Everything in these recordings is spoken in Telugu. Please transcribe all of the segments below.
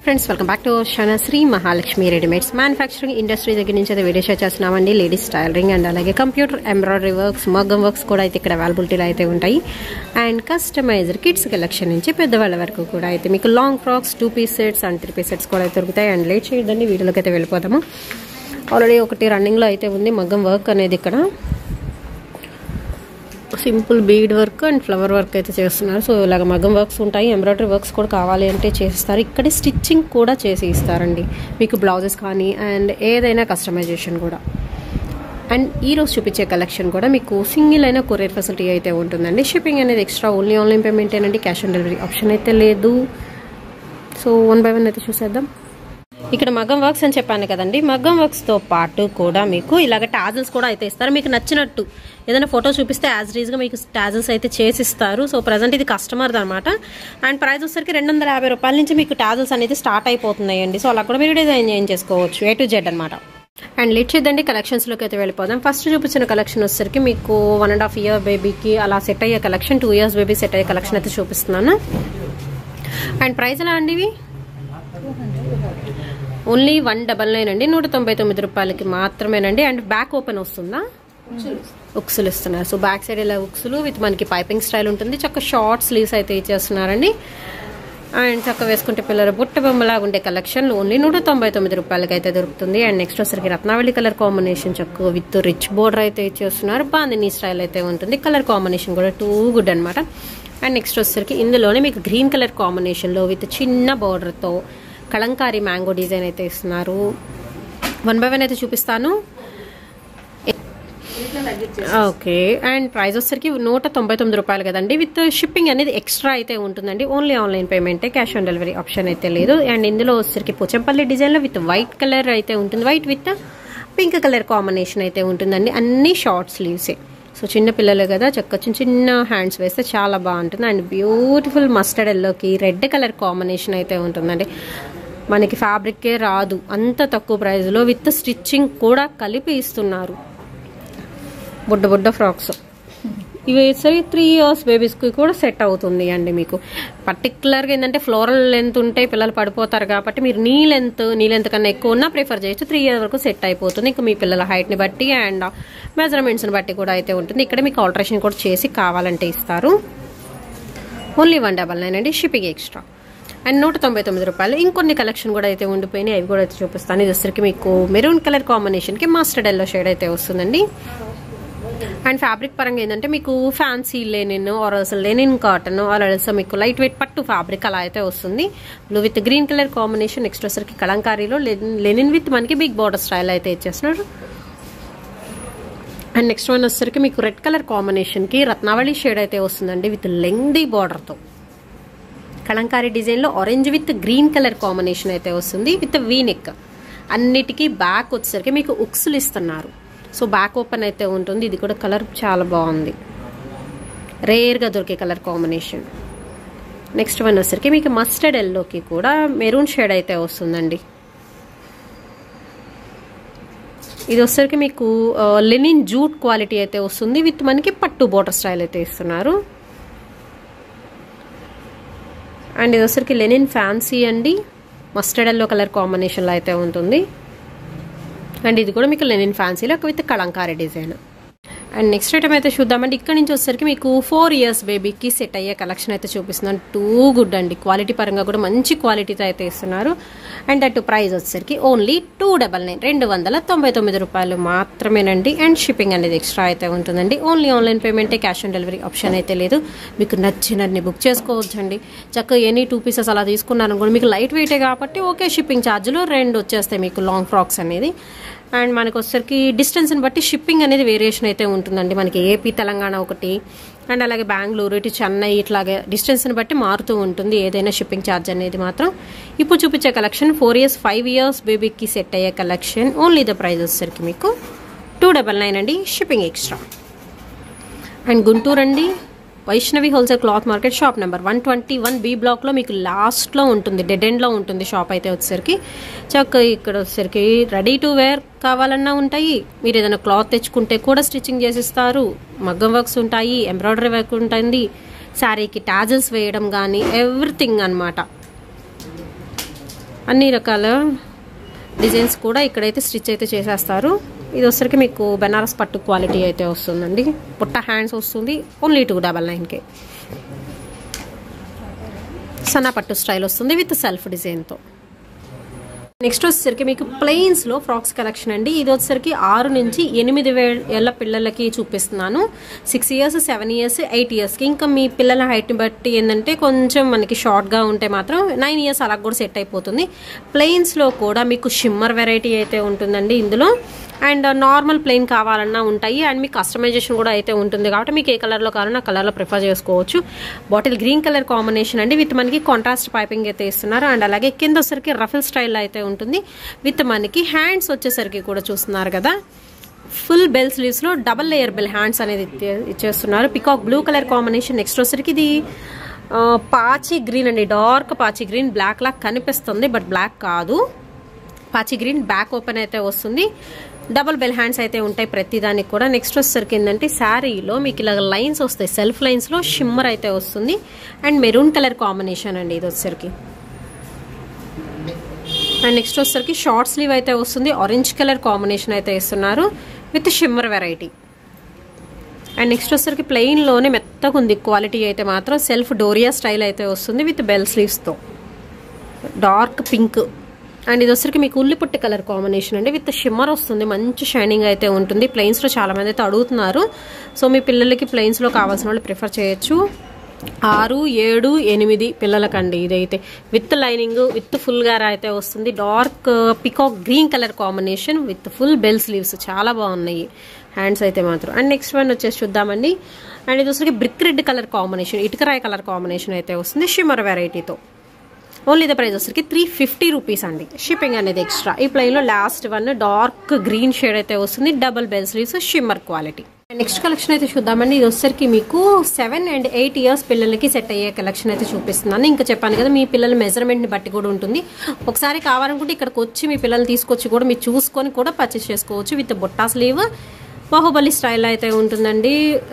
Friends welcome back to channel Shri Mahalakshmi readymades manufacturing industry దగ్గర నుంచి అయితే వీడియో షేర్ చేస్తున్నామండి. లేడీస్ టైలరింగ్ అండ్ అలాగే కంప్యూటర్ ఎంబ్రాయిడరీ వర్క్స్, మగ్గం వర్క్స్ కూడా అయితే ఇక్కడ అవైలబిలిటీలో అయితే ఉంటాయి. అండ్ కస్టమైజర్ కిడ్స్ కలెక్షన్ నుంచి పెద్దవాళ్ళ వరకు కూడా అయితే మీకు long frocks, 2 piece sets and 3 piece sets కూడా అయితే దొరుకుతాయి. అండ్ లేట్ చేయొద్దండి, వీడియోలోకి అయితే వెళ్ళిపోదాము. ఆల్రెడీ ఒకటి రన్నింగ్లో అయితే ఉంది మగ్గం వర్క్ అనేది. ఇక్కడ simple bead work and flower work అయితే చేస్తున్నారు. సో ఇలాగ మగ్గం వర్క్స్ ఉంటాయి, ఎంబ్రాయిడరీ వర్క్స్ కూడా కావాలి అంటే చేస్తారు. ఇక్కడే స్టిచ్చింగ్ కూడా చేసి ఇస్తారండి మీకు, బ్లౌజెస్ కానీ అండ్ ఏదైనా కస్టమైజేషన్ కూడా. అండ్ ఈరోజు చూపించే కలెక్షన్ కూడా మీకు సింగిల్ అయినా కొరియర్ ఫెసిలిటీ అయితే ఉంటుందండి. షిప్పింగ్ అనేది ఎక్స్ట్రా, ఓన్లీ ఆన్లైన్ పేమెంట్ ఏనండి, క్యాష్ ఆన్ డెలివరీ ఆప్షన్ అయితే లేదు. సో 1 by 1 అయితే చూసేద్దాం. ఇక్కడ మగ్గం వర్క్స్ అని చెప్పాను కదండి, మగ్గం వర్క్స్తో పాటు కూడా మీకు ఇలాగ టాజిల్స్ కూడా అయితే ఇస్తారు. మీకు నచ్చినట్టు ఏదైనా ఫోటో చూపిస్తే యాజ్ రీజ్గా మీకు టాజిల్స్ అయితే చేసిస్తారు. సో ప్రజెంట్ ఇది కస్టమర్ది అనమాట. అండ్ ప్రైస్ వచ్చేసరికి 250 రూపాయల నుంచి మీకు టాజిల్స్ అనేది స్టార్ట్ అయిపోతున్నాయండి. సో అలా కూడా మీరు డిజైన్ చేసుకోవచ్చు, A to Z అనమాట. అండ్ లేట్ చేద్దండి, కలెక్షన్స్లోకి అయితే వెళ్ళిపోదాం. ఫస్ట్ చూపించిన కలెక్షన్ వచ్చేసరికి మీకు 1.5 year బేబీకి అలా సెట్ అయ్యే కలెక్షన్, 2 years బేబీ సెట్ అయ్యే కలెక్షన్ అయితే చూపిస్తున్నాను. అండ్ ప్రైస్ ఎలా అండి? ఇవి ఓన్లీ 199 అండి, 199 రూపాయలకి మాత్రమేనండి. అండ్ బ్యాక్ ఓపెన్ వస్తుందా? ఉక్సులు ఇస్తున్నారు. సో బ్యాక్ సైడ్ ఇలా ఉక్సులు విత్ మనకి పైపింగ్ స్టైల్ ఉంటుంది. చక్క షార్ట్ స్లీవ్స్ అయితే ఇచ్చేస్తున్నారండి. అండ్ చక్క వేసుకుంటే పిల్లలు బుట్ట బొమ్మలాగా ఉండే కలెక్షన్ ఓన్లీ 199 రూపాయలకి అయితే దొరుకుతుంది. అండ్ నెక్స్ట్ వచ్చరికి రత్నావళి కలర్ కాంబినేషన్ చక్క విత్ రిచ్ బోర్డర్ అయితే ఇచ్చేస్తున్నారు. బాందినీ స్టైల్ అయితే ఉంటుంది. కలర్ కాంబినేషన్ కూడా టూ గుడ్ అనమాట. అండ్ నెక్స్ట్ వచ్చరికి ఇందులోనే మీకు గ్రీన్ కలర్ కాంబినేషన్లో విత్ చిన్న బోర్డర్తో కలంకారీ మ్యాంగో డిజైన్ అయితే ఇస్తున్నారు. 1 by 1 అయితే చూపిస్తాను. ఓకే. అండ్ ప్రైస్ వచ్చేసరికి 199 రూపాయలు కదండి. విత్ షిప్పింగ్ అనేది ఎక్స్ట్రా అయితే ఉంటుందండి. ఓన్లీ ఆన్లైన్ పేమెంటే, క్యాష్ ఆన్ డెలివరీ ఆప్షన్ అయితే లేదు. అండ్ ఇందులో వచ్చేసరికి పోచంపల్లి డిజైన్లో విత్ వైట్ కలర్ అయితే ఉంటుంది. White with pink colour combination అయితే ఉంటుందండి. అన్ని షార్ట్ స్లీవ్సే. సో చిన్న పిల్లలు కదా, చక్క చిన్న హ్యాండ్స్ వేస్తే చాలా బాగుంటుంది. అండ్ బ్యూటిఫుల్ మస్టర్డ్ ఎల్లోకి రెడ్ కలర్ కాంబినేషన్ అయితే ఉంటుందండి. మనకి ఫ్యాబ్రిక్కే రాదు అంత తక్కువ ప్రైస్లో విత్ స్టిచ్చింగ్ కూడా కలిపి ఇస్తున్నారు. బుడ్డ ఫ్రాక్స్ ఇవి సరే 3 years బేబీస్కి కూడా సెట్ అవుతుంది అండి. మీకు పర్టికులర్గా ఏంటంటే ఫ్లోరల్ లెంత్ ఉంటే పిల్లలు పడిపోతారు కాబట్టి మీరు నీ లెంత్ కన్నా ఎక్కువ ఉన్నా ప్రిఫర్ చేయొచ్చు. 3 years వరకు సెట్ అయిపోతుంది. ఇంకా మీ పిల్లల హైట్ని బట్టి అండ్ మెజర్మెంట్స్ని బట్టి కూడా అయితే ఉంటుంది. ఇక్కడ మీకు ఆల్టరేషన్ కూడా చేసి కావాలంటే ఇస్తారు. ఓన్లీ 199 అండి, షిప్పింగ్ ఎక్స్ట్రా. అండ్ 199 రూపాయలు. ఇంకొన్ని కలెక్షన్ కూడా అయితే ఉండిపోయినాయి, అవి కూడా అయితే చూపిస్తాను. ఇది వచ్చరికి మీకు మెరూన్ కలర్ కాంబినేషన్కి మస్టర్డ్ ఎల్లో షేడ్ అయితే వస్తుందండి. అండ్ ఫ్యాబ్రిక్ పరంగా ఏంటంటే మీకు ఫ్యాన్సీ లెనిన్ ఆర్ అసలు లెనిన్ కాటన్ ఆర్ అసలు మీకు లైట్ వెయిట్ పట్టు ఫ్యాబ్రిక్ అలా అయితే వస్తుంది. Blue with green colour combination. Next వచ్చరికి కలంకారీలో లెనిన్ విత్ మనకి బిగ్ బార్డర్ స్టైల్ అయితే ఇచ్చేస్తున్నారు. అండ్ నెక్స్ట్ వన్ వచ్చరికి మీకు రెడ్ కలర్ కాంబినేషన్కి రత్నావళి షేడ్ అయితే వస్తుందండి విత్ లెంగ్దీ బార్డర్తో. కలంకారీ డిజైన్లో orange with green colour combination అయితే వస్తుంది విత్ వీ నెక్. అన్నిటికీ బ్యాక్ వచ్చేసరికి మీకు ఉక్సులు ఇస్తున్నారు. సో బ్యాక్ ఓపెన్ అయితే ఉంటుంది. ఇది కూడా కలర్ చాలా బాగుంది, రేర్గా దొరికే కలర్ కాంబినేషన్. నెక్స్ట్ వన్ వచ్చేసరికి మీకు మస్టర్డ్ ఎల్లోకి కూడా మెరూన్ షేడ్ అయితే వస్తుందండి. ఇది వచ్చేసరికి మీకు లెనిన్ జూట్ క్వాలిటీ అయితే వస్తుంది విత్ మనకి పట్టు బోర్డర్ స్టైల్ అయితే ఇస్తున్నారు. అండ్ ఇది వచ్చరికి లెనిన్ ఫ్యాన్సీ అండి, మస్టర్డ్ ఎల్లో కలర్ కాంబినేషన్లో అయితే ఉంటుంది. అండ్ ఇది కూడా మీకు లెనిన్ ఫ్యాన్సీలో with Kalamkari design. And next item అయితే చూద్దామండి. ఇక్కడ నుంచి వచ్చేసరికి మీకు 4 years బేబీకి సెట్ అయ్యే కలెక్షన్ అయితే చూపిస్తున్నాను. టూ గుడ్ అండి, క్వాలిటీ పరంగా కూడా మంచి క్వాలిటీతో అయితే ఇస్తున్నారు. అండ్ అటు ప్రైస్ వచ్చేసరికి ఓన్లీ 299 299 రూపాయలు మాత్రమేనండి. అండ్ షిప్పింగ్ అనేది ఎక్స్ట్రా అయితే ఉంటుందండి. ఓన్లీ ఆన్లైన్ పేమెంటే, క్యాష్ ఆన్ డెలివరీ ఆప్షన్ అయితే లేదు. మీకు నచ్చినన్ని బుక్ చేసుకోవచ్చండి. చక్కగా ఎనీ 2 pieces అలా తీసుకున్నాను కూడా మీకు లైట్ వెయిటే కాబట్టి ఓకే, షిప్పింగ్ ఛార్జీలు 2 వచ్చేస్తాయి మీకు లాంగ్ ఫ్రాక్స్ అనేది. అండ్ మనకు వచ్చేసరికి డిస్టెన్స్ని బట్టి షిప్పింగ్ అనేది వేరియేషన్ అయితే ఉంటుందండి. మనకి ఏపీ తెలంగాణ ఒకటి అండ్ అలాగే బెంగళూరు ఇటు చెన్నై ఇట్లాగే డిస్టెన్స్ని బట్టి మారుతూ ఉంటుంది ఏదైనా షిప్పింగ్ ఛార్జ్ అనేది మాత్రం. ఇప్పుడు చూపించే కలెక్షన్ 4 years 5 years బేబీకి సెట్ అయ్యే కలెక్షన్. ఓన్లీ ద ప్రైస్ వచ్చేసరికి మీకు 299 అండి, షిప్పింగ్ ఎక్స్ట్రా. అండ్ గుంటూరు అండి, Vaishnavi wholesale cloth market, shop number 121 B బ్లాక్లో మీకు లాస్ట్లో ఉంటుంది, డెడ్ ఎండ్లో ఉంటుంది షాప్ అయితే వచ్చేసరికి. చక్క ఇక్కడ వచ్చేసరికి రెడీ టు వేర్ కావాలన్నా ఉంటాయి. మీరు ఏదైనా క్లాత్ తెచ్చుకుంటే కూడా స్టిచ్చింగ్ చేసిస్తారు. మగ్గం వర్క్స్ ఉంటాయి, ఎంబ్రాయిడరీ వర్క్ ఉంటుంది, శారీకి టాజిల్స్ వేయడం కానీ ఎవ్రీథింగ్ అనమాట. అన్ని రకాల డిజైన్స్ కూడా ఇక్కడైతే స్టిచ్ అయితే చేసేస్తారు. ఇది వచ్చరికి మీకు బెనారస్ పట్టు క్వాలిటీ అయితే వస్తుందండి. పుట్ట హ్యాండ్స్ వస్తుంది. ఓన్లీ 299కే. సన్నా పట్టు స్టైల్ వస్తుంది విత్ సెల్ఫ్ డిజైన్తో. నెక్స్ట్ వచ్చేసరికి మీకు ప్లెయిన్స్లో ఫ్రాక్స్ కలెక్షన్ అండి. ఇది వచ్చేసరికి 6 నుంచి 8 ఏళ్ళ పిల్లలకి చూపిస్తున్నాను. 6 ఇయర్స్, 7 ఇయర్స్, 8 ఇయర్స్కి. ఇంకా మీ పిల్లల హైట్ని బట్టి ఏంటంటే కొంచెం మనకి షార్ట్గా ఉంటే మాత్రం 9 ఇయర్స్ అలా కూడా సెట్ అయిపోతుంది. ప్లెయిన్స్లో కూడా మీకు షిమ్మర్ వెరైటీ అయితే ఉంటుందండి ఇందులో. అండ్ నార్మల్ ప్లెయిన్ కావాలన్నా ఉంటాయి. అండ్ మీకు కస్టమైజేషన్ కూడా అయితే ఉంటుంది కాబట్టి మీకు ఏ కలర్లో కావాలన్నా కలర్లో ప్రిఫర్ చేసుకోవచ్చు. బాటిల్ గ్రీన్ కలర్ కాంబినేషన్ అండి విత్ మనకి కాంట్రాస్ట్ పైపింగ్ అయితే ఇస్తున్నారు. అండ్ అలాగే కింద వచ్చేసరికి రఫల్ స్టైల్ అయితే ఉంటుంది విత్ మనకి హ్యాండ్స్ వచ్చేసరికి కూడా చూస్తున్నారు కదా, ఫుల్ బెల్ స్లీవ్స్లో డబల్ లేయర్ బెల్ హ్యాండ్స్ అనేది ఇచ్చేస్తున్నారు. Peacock blue colour combination. Next వచ్చేసరికి ఇది పాచి గ్రీన్ అండి, డార్క్ పాచి గ్రీన్. బ్లాక్ లాగా కనిపిస్తుంది బట్ బ్లాక్ కాదు, పాచి గ్రీన్. బ్యాక్ ఓపెన్ అయితే వస్తుంది. డబుల్ బెల్ హ్యాండ్స్ అయితే ఉంటాయి ప్రతి దానికి కూడా. నెక్స్ట్ వచ్చేసరికి ఏంటంటే శారీలో మీకు ఇలా లైన్స్ వస్తాయి, సెల్ఫ్ లైన్స్లో షిమ్మర్ అయితే వస్తుంది. అండ్ మెరూన్ కలర్ కాంబినేషన్ అండి ఇది వచ్చేసరికి. అండ్ నెక్స్ట్ వచ్చేసరికి షార్ట్ స్లీవ్ అయితే వస్తుంది. ఆరెంజ్ కలర్ కాంబినేషన్ అయితే ఇస్తున్నారు with shimmer variety. And next వచ్చేసరికి ప్లెయిన్లోనే మెత్తగా ఉంది క్వాలిటీ అయితే మాత్రం. సెల్ఫ్ డోరియా స్టైల్ అయితే వస్తుంది విత్ బెల్ స్లీవ్స్తో. Dark pink. అండ్ ఇది వచ్చరికి మీకు ఉల్లిపుట్టి కలర్ కాంబినేషన్ అండి విత్ షిమ్మర్ వస్తుంది. మంచి షైనింగ్ అయితే ఉంటుంది. ప్లెయిన్స్లో చాలా మంది అయితే అడుగుతున్నారు. సో మీ పిల్లలకి ప్లెయిన్స్లో కావాల్సిన వాళ్ళు ప్రిఫర్ చేయొచ్చు. 6, 7, 8 పిల్లలకండి ఇదైతే. విత్ లైనింగ్ విత్ ఫుల్ గారా అయితే వస్తుంది. Dark peacock green colour combination with full bell sleeves. చాలా బాగున్నాయి హ్యాండ్స్ అయితే మాత్రం. అండ్ నెక్స్ట్ వన్ వచ్చేసి చూద్దామండి. అండ్ ఇది వచ్చరికి బ్రిక్ రెడ్ కలర్ కాంబినేషన్, ఇటుకరాయి కలర్ కాంబినేషన్ అయితే వస్తుంది షిమ్మర్ వెరైటీతో. ఓన్లీ ద ప్రైస్ వచ్చరికి 350 రూపీస్ అండి. షిప్పింగ్ అనేది ఎక్స్ట్రా. ఈ ప్లెయిన్లో last one dark green shade అయితే వస్తుంది. Double bell sleeves shimmer quality. Next collection అయితే చూద్దామండి. ఇది వచ్చరికి మీకు 7 and 8 ఇయర్స్ పిల్లలకి సెట్ అయ్యే కలెక్షన్ అయితే చూపిస్తున్నాను. ఇంకా చెప్పాను కదా మీ పిల్లల మెజర్మెంట్ని బట్టి కూడా ఉంటుంది. ఒకసారి కావాలనుకుంటే ఇక్కడికి వచ్చి మీ పిల్లల్ని తీసుకొచ్చి కూడా మీరు చూసుకొని కూడా పర్చేస్ చేసుకోవచ్చు. విత్ బొట్టా స్లీవ్ బాహుబలి స్టైల్ అయితే ఉంటుందండి.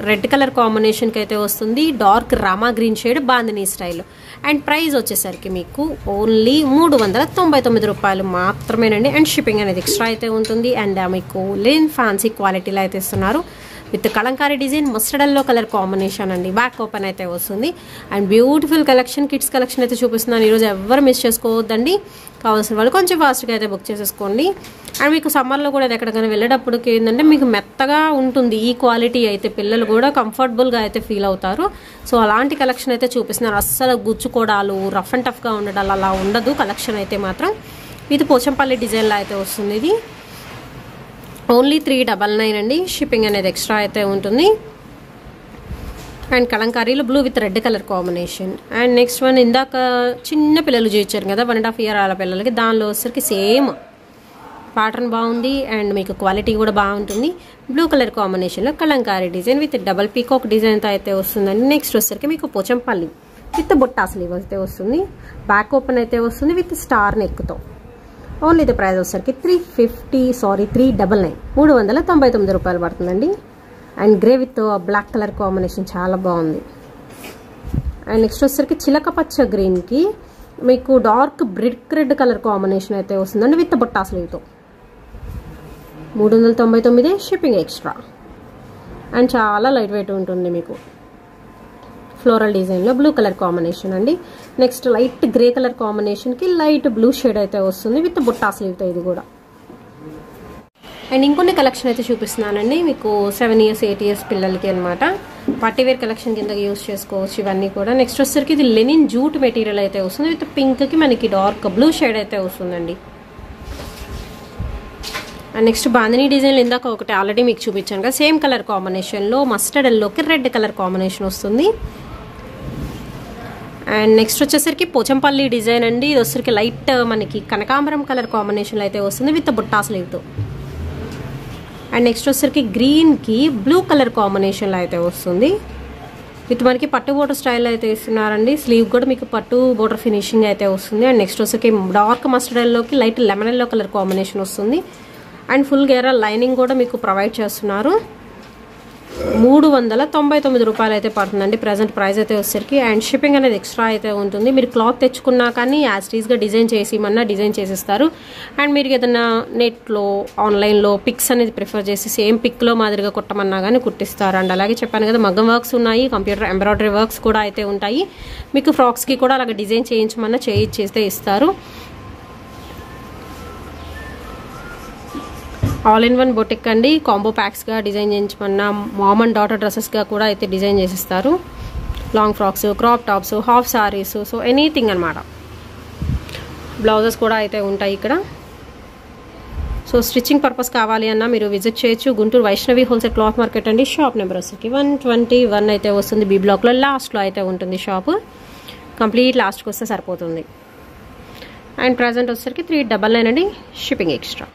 రెడ్ కలర్ కాంబినేషన్కి అయితే వస్తుంది. Dark rama green shade bandhani style. And price వచ్చేసరికి మీకు ఓన్లీ 399 రూపాయలు మాత్రమేనండి. అండ్ షిప్పింగ్ అనేది ఎక్స్ట్రా అయితే ఉంటుంది. అండ్ మీకు లెనిన్ ఫ్యాన్సీ క్వాలిటీలో అయితే ఇస్తున్నారు with Kalamkari design. Mustard yellow colour combination అండి. బ్యాక్ ఓపెన్ అయితే వస్తుంది. And beautiful collection, kids collection అయితే చూపిస్తున్నాను. ఈరోజు ఎవరు మిస్ చేసుకోవద్దండి. కావాల్సిన వాళ్ళు కొంచెం ఫాస్ట్గా అయితే బుక్ చేసేసుకోండి. అండ్ మీకు సమ్మర్లో కూడా ఎక్కడికైనా వెళ్ళేటప్పటికి ఏంటంటే మీకు మెత్తగా ఉంటుంది ఈ క్వాలిటీ అయితే. పిల్లలు కూడా కంఫర్టబుల్గా అయితే ఫీల్ అవుతారు. సో అలాంటి కలెక్షన్ అయితే చూపిస్తున్నారు. అస్సలు గుచ్చుకోవడాలు, రఫ్ అండ్ టఫ్గా ఉండడాలు అలా ఉండదు కలెక్షన్ అయితే మాత్రం. ఇది పోచంపల్లి డిజైన్లో అయితే వస్తుంది. ఇది ఓన్లీ 399 అండి. షిప్పింగ్ అనేది ఎక్స్ట్రా అయితే ఉంటుంది. అండ్ కలంకారీలో blue with red colour combination. And next one ఇందాక చిన్న పిల్లలు చూపించారు కదా 1.5 year అలా పిల్లలకి, దానిలో వచ్చేసరికి సేమ్ ప్యాటర్న్ బాగుంది. అండ్ మీకు క్వాలిటీ కూడా బాగుంటుంది. బ్లూ కలర్ కాంబినేషన్లో Kalamkari design with double peacock డిజైన్తో అయితే వస్తుందండి. నెక్స్ట్ వచ్చేసరికి మీకు పోచంపల్లి విత్ బొట్టా స్లీవ్ అయితే వస్తుంది. బ్యాక్ ఓపెన్ అయితే వస్తుంది విత్ స్టార్ నెక్తో. ఓన్లీ ది ప్రైస్ వచ్చేసరికి 399 399 రూపాయలు పడుతుందండి. And grey with black colour combination చాలా బాగుంది. అండ్ నెక్స్ట్ వచ్చేసరికి చిలక పచ్చ గ్రీన్కి మీకు dark brick red colour combination అయితే వస్తుందండి విత్ బొట్టా స్లీవ్తో. 399 షిప్పింగ్ ఎక్స్ట్రా. అండ్ చాలా లైట్ వెయిట్ ఉంటుంది మీకు. ఫ్లోరల్ డిజైన్లో బ్లూ కలర్ కాంబినేషన్ అండి. నెక్స్ట్ లైట్ గ్రే కలర్ కాంబినేషన్కి లైట్ బ్లూ షేడ్ అయితే వస్తుంది విత్ బుట్టా స్లీవ్తో ఇది కూడా. అండ్ ఇంకొన్ని కలెక్షన్ అయితే చూపిస్తున్నానండి మీకు 7 years 8 years పిల్లలకి అనమాట. పార్టీవేర్ కలెక్షన్ కింద యూస్ చేసుకోవచ్చు ఇవన్నీ కూడా. నెక్స్ట్ వచ్చేసరికి ఇది లెనిన్ జూట్ మెటీరియల్ అయితే వస్తుంది విత్ పింక్కి మనకి డార్క్ బ్లూ షేడ్ అయితే వస్తుందండి. అండ్ నెక్స్ట్ బాందినీ డిజైన్ ఇందాక ఒకటి ఆల్రెడీ మీకు చూపించాను కదా, సేమ్ కలర్ కాంబినేషన్లో మస్టర్డ్ ఎల్లోకి రెడ్ కలర్ కాంబినేషన్ వస్తుంది. అండ్ నెక్స్ట్ వచ్చేసరికి పోచంపల్లి డిజైన్ అండి. ఇది వచ్చేసరికి లైట్ మనకి కనకాంబరం కలర్ కాంబినేషన్లో అయితే వస్తుంది విత్ బుట్టా స్లీవ్తో. అండ్ నెక్స్ట్ వచ్చేసరికి గ్రీన్కి బ్లూ కలర్ కాంబినేషన్లో అయితే వస్తుంది విత్ మనకి పట్టు బోర్డర్ స్టైల్ అయితే ఇస్తున్నారండి. స్లీవ్ కూడా మీకు పట్టు బోర్డర్ ఫినిషింగ్ అయితే వస్తుంది. అండ్ నెక్స్ట్ వచ్చేసరికి డార్క్ మస్టర్డ్ ఎల్లోకి light lemon yellow colour combination వస్తుంది. అండ్ ఫుల్ గేరా లైనింగ్ కూడా మీకు ప్రొవైడ్ చేస్తున్నారు. 399 రూపాయలు అయితే పడుతుందండి ప్రజెంట్ ప్రైస్ అయితే వచ్చేసరికి. అండ్ షిప్పింగ్ అనేది ఎక్స్ట్రా అయితే ఉంటుంది. మీరు క్లాత్ తెచ్చుకున్నా కానీ యాజ్ టీజ్గా డిజైన్ చేసిమన్నా డిజైన్ చేసిస్తారు. అండ్ మీరు ఏదైనా నెట్లో ఆన్లైన్లో పిక్స్ అనేది ప్రిఫర్ చేసి సేమ్ పిక్లో మాదిరిగా కుట్టమన్నా కానీ కుట్టిస్తారు. అండ్ అలాగే చెప్పాను కదా మగ్గం వర్క్స్ ఉన్నాయి, కంప్యూటర్ ఎంబ్రాయిడరీ వర్క్స్ కూడా అయితే ఉంటాయి. మీకు ఫ్రాక్స్కి కూడా అలాగే డిజైన్ చేయించమన్నా చేయిస్తే ఇస్తారు. ఆల్ ఇన్ వన్ బొటిక్ అండి. కాంబో ప్యాక్స్గా డిజైన్ చేయించమన్నా మామ్ అండ్ డాటర్ డ్రెస్సెస్గా కూడా అయితే డిజైన్ చేసిస్తారు. Long frocks, crop tops, half saris, so anything అనమాట. బ్లౌజెస్ కూడా అయితే ఉంటాయి ఇక్కడ. సో స్టిచ్చింగ్ పర్పస్ కావాలి అన్నా మీరు విజిట్ చేయొచ్చు. Guntur Vaishnavi wholesale cloth market అండి. షాప్ నెంబర్ వచ్చేసరికి 121 అయితే వస్తుంది. బి బ్లాక్లో లాస్ట్లో అయితే ఉంటుంది షాపు. కంప్లీట్ లాస్ట్కి వస్తే సరిపోతుంది. అండ్ ప్రజెంట్ వచ్చేసరికి 399 అండి, షిప్పింగ్ ఎక్స్ట్రా.